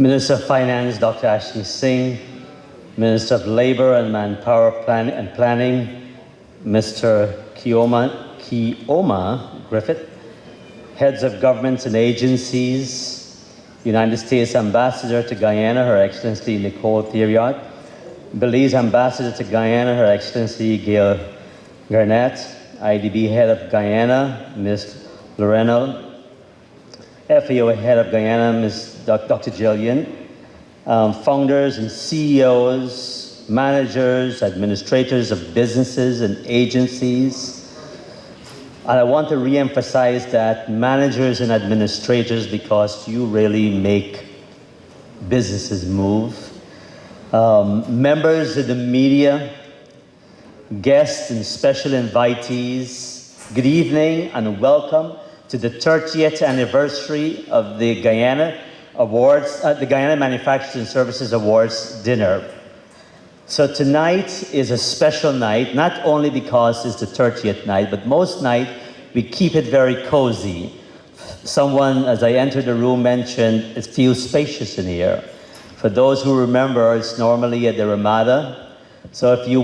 Minister of Finance, Dr. Ashley Singh, Minister of Labor and Manpower Planning, Mr. Kioma Griffith, heads of governments and agencies, United States Ambassador to Guyana, Her Excellency Nicole Theriot, Belize Ambassador to Guyana, Her Excellency Gail Garnett, IDB Head of Guyana, Ms. Lorena, FAO Head of Guyana, Ms. Dr. Jillian, founders and CEOs, managers, administrators of businesses and agencies. And I want to re-emphasize that managers and administrators, because you really make businesses move. Members of the media, guests and special invitees, good evening and welcome to the 30th anniversary of the Guyana Awards, the Guyana Manufacturers and Services Awards dinner. So tonight is a special night, not only because it's the 30th night, but most night we keep it very cozy. Someone, as I entered the room, mentioned it feels spacious in here. For those who remember, it's normally at the Ramada. So if you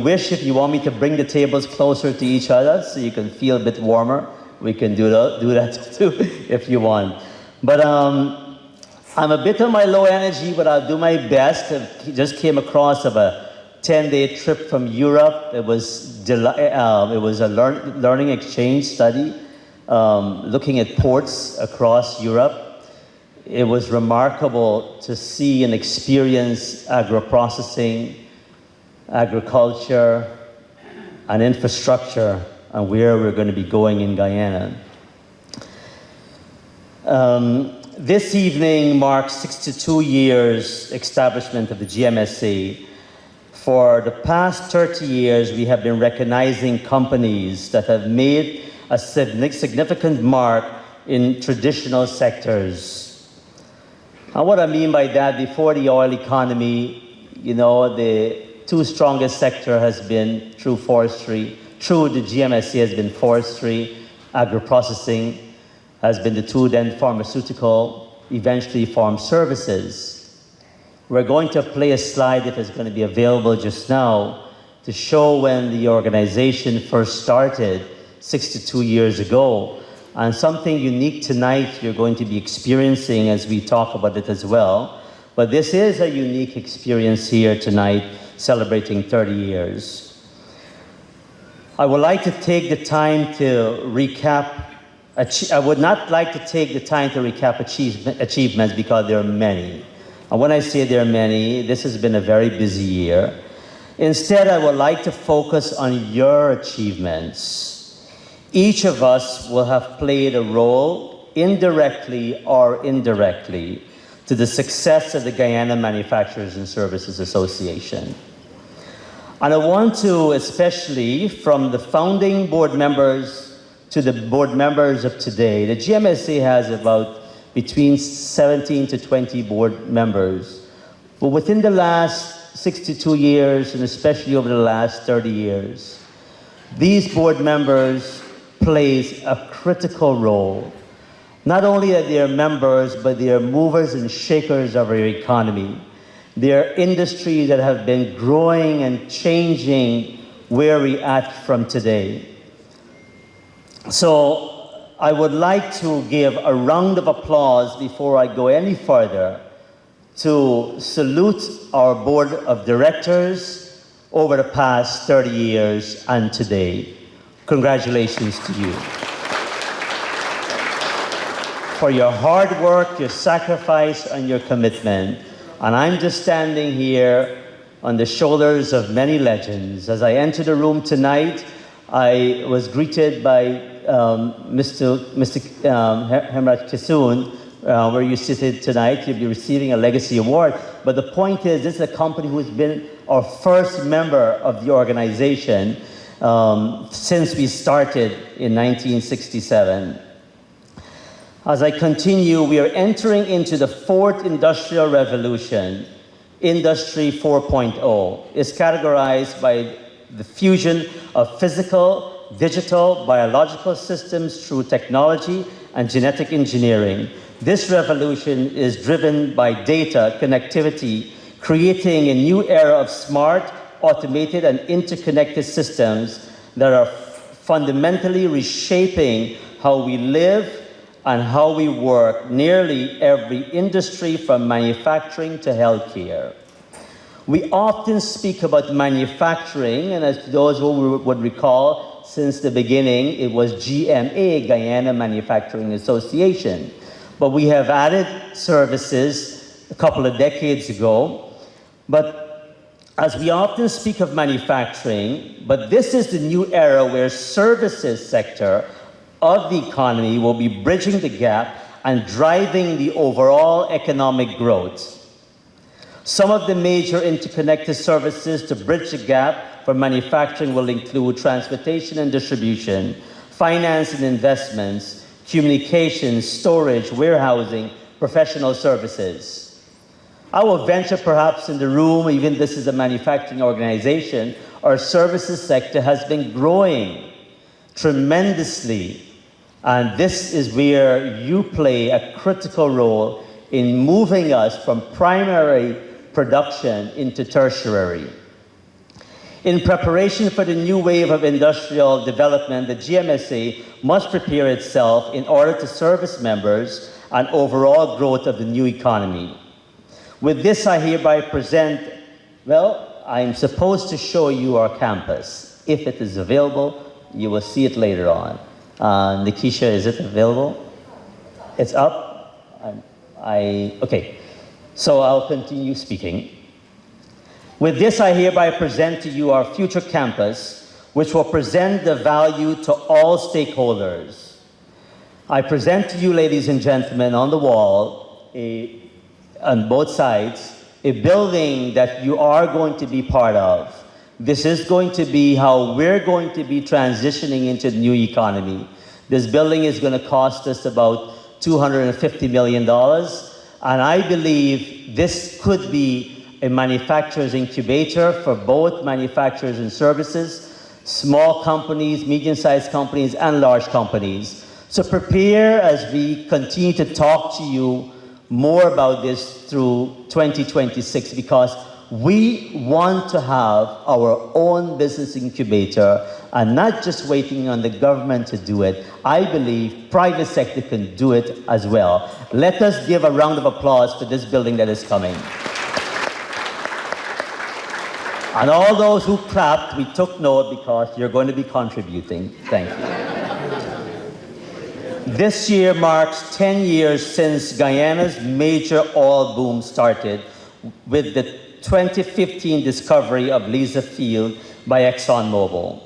want me to bring the tables closer to each other so you can feel a bit warmer, we can do that too if you want. But I'm a bit on my low energy, but I'll do my best. I just came across of a 10-day trip from Europe. It was a learning exchange study looking at ports across Europe. It was remarkable to see and experience agro-processing, agriculture, and infrastructure, and where we're going to be going in Guyana. This evening marks 62 years establishment of the GMSA. For the past 30 years, we have been recognizing companies that have made a significant mark in traditional sectors. And what I mean by that, before the oil economy, the two strongest sector has been through forestry. Through the GMSA has been forestry, agro-processing has been the two, then pharmaceutical, eventually farm services. We're going to play a slide if it's going to be available just now to show when the organization first started 62 years ago. And something unique tonight you're going to be experiencing as we talk about it as well. But this is a unique experience here tonight, celebrating 30 years. I would like to take the time to recap. I would not like to take the time to recap achievements because there are many. And when I say there are many, this has been a very busy year. Instead, I would like to focus on your achievements. Each of us will have played a role, indirectly or indirectly, to the success of the Guyana Manufacturers and Services Association. And I want to, especially from the founding board members to the board members of today, the GMSA has about between 17 to 20 board members. But within the last 62 years, and especially over the last 30 years, these board members plays a critical role. Not only are they members, but they are movers and shakers of our economy. They are industries that have been growing and changing where we at from today. So I would like to give a round of applause before I go any further to salute our board of directors over the past 30 years and today. Congratulations to you for your hard work, your sacrifice, and your commitment. And I'm just standing here on the shoulders of many legends. As I entered the room tonight, I was greeted by Mr. Hemraj Kisoon, where you seated tonight. You'll be receiving a legacy award. But the point is, this is a company who's been our first member of the organization since we started in 1967. As I continue, we are entering into the fourth industrial revolution. Industry 4.0 is categorized by the fusion of physical, digital, biological systems through technology and genetic engineering This revolution is driven by data, connectivity, creating a new era of smart, automated, and interconnected systems that are fundamentally reshaping how we live and how we work nearly every industry from manufacturing to healthcare. We often speak about manufacturing, and as those who would recall, since the beginning, it was GMA, Guyana Manufacturing Association. But we have added services a couple of decades ago. But as we often speak of manufacturing, but this is the new era where services sector of the economy will be bridging the gap and driving the overall economic growth. Some of the major interconnected services to bridge the gap for manufacturing will include transportation and distribution, finance and investments, communications, storage, warehousing, professional services. I will venture perhaps in the room, even this is a manufacturing organization, our services sector has been growing tremendously. And this is where you play a critical role in moving us from primary production into tertiary. In preparation for the new wave of industrial development, the GMSA must prepare itself in order to serve its members and overall growth of the new economy. With this, I hereby present, well, I'm supposed to show you our campus. If it is available, you will see it later on. Nikisha, is it available? It's up? Okay. So I'll continue speaking. With this, I hereby present to you our future campus, which will present the value to all stakeholders. I present to you, ladies and gentlemen, on the wall, on both sides, a building that you are going to be part of. This is going to be how we're going to be transitioning into the new economy. This building is going to cost us about $250 million. And I believe this could be a manufacturer's incubator for both manufacturers and services, small companies, medium-sized companies, and large companies. So prepare as we continue to talk to you more about this through 2026, because we want to have our own business incubator and not just waiting on the government to do it. I believe private sector can do it as well. Let us give a round of applause for this building that is coming. And all those who clapped, we took note because you're going to be contributing. Thank you. This year marks 10 years since Guyana's major oil boom started with the 2015 discovery of Liza Field by ExxonMobil.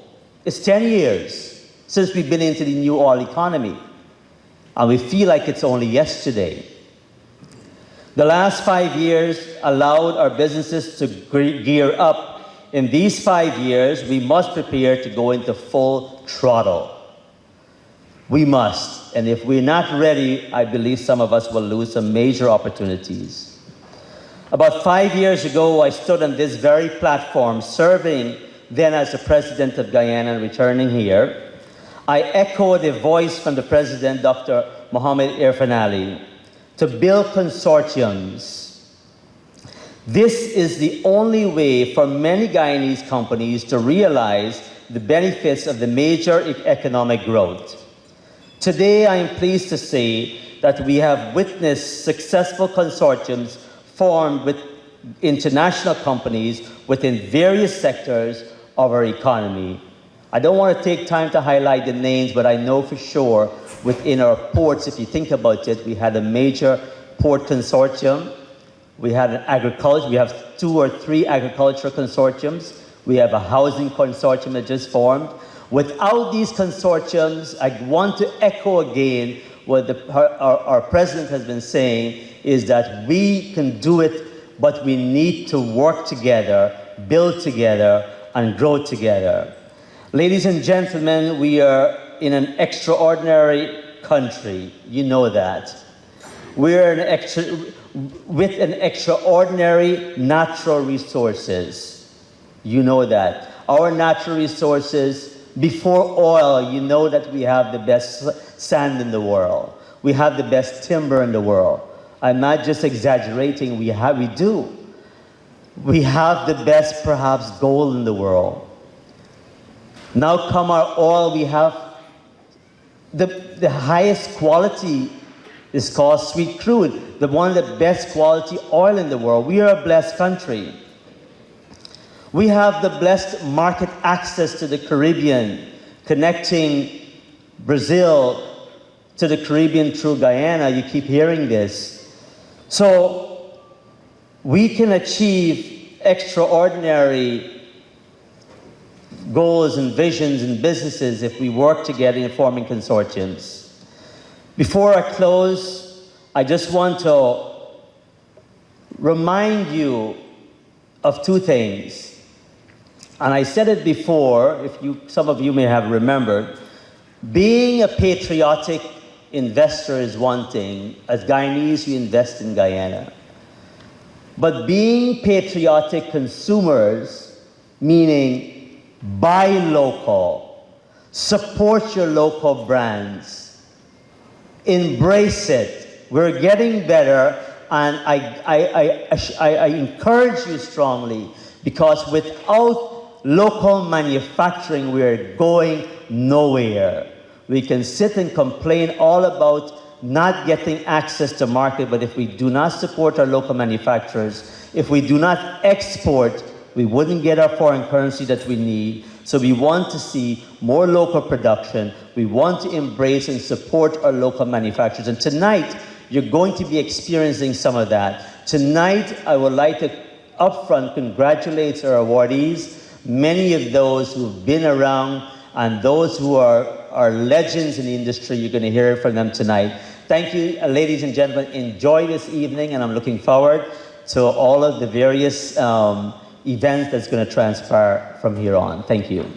It's 10 years since we've been into the new oil economy, and we feel like it's only yesterday. The last 5 years allowed our businesses to gear up. In these 5 years, we must prepare to go into full throttle. We must, and if we're not ready, I believe some of us will lose some major opportunities. About 5 years ago, I stood on this very platform, serving then as the president of Guyana and returning here. I echoed a voice from the president, Dr. Mohamed Irfan Ali, to build consortiums. This is the only way for many Guyanese companies to realize the benefits of the major economic growth. Today, I am pleased to say that we have witnessed successful consortiums formed with international companies within various sectors of our economy. I don't want to take time to highlight the names, but I know for sure within our ports, if you think about it, we had a major port consortium. We had an agriculture, we have 2 or 3 agricultural consortiums. We have a housing consortium that just formed. Without these consortiums, I want to echo again what our president has been saying, is that we can do it, but we need to work together, build together, and grow together. Ladies and gentlemen, we are in an extraordinary country. You know that. We're with an extraordinary natural resources. You know that. Our natural resources, before oil, you know that we have the best sand in the world. We have the best timber in the world. I'm not just exaggerating, we do. We have the best, perhaps, gold in the world. Now come our oil, we have the highest quality is called sweet crude, one of the best quality oil in the world. We are a blessed country. We have the blessed market access to the Caribbean, connecting Brazil to the Caribbean through Guyana. You keep hearing this. So we can achieve extraordinary goals and visions and businesses if we work together in forming consortiums. Before I close, I just want to remind you of two things. And I said it before, some of you may have remembered. Being a patriotic investor is one thing. As Guyanese, we invest in Guyana. But being patriotic consumers, meaning buy local, support your local brands, embrace it. We're getting better, and I encourage you strongly, because without local manufacturing, we're going nowhere. We can sit and complain all about not getting access to market, but if we do not support our local manufacturers, if we do not export, we wouldn't get our foreign currency that we need. So we want to see more local production. We want to embrace and support our local manufacturers. And tonight, you're going to be experiencing some of that. Tonight, I would like to upfront congratulate our awardees, many of those who've been around and those who are legends in the industry. You're going to hear from them tonight. Thank you, ladies and gentlemen. Enjoy this evening, and I'm looking forward to all of the various events that's going to transpire from here on. Thank you.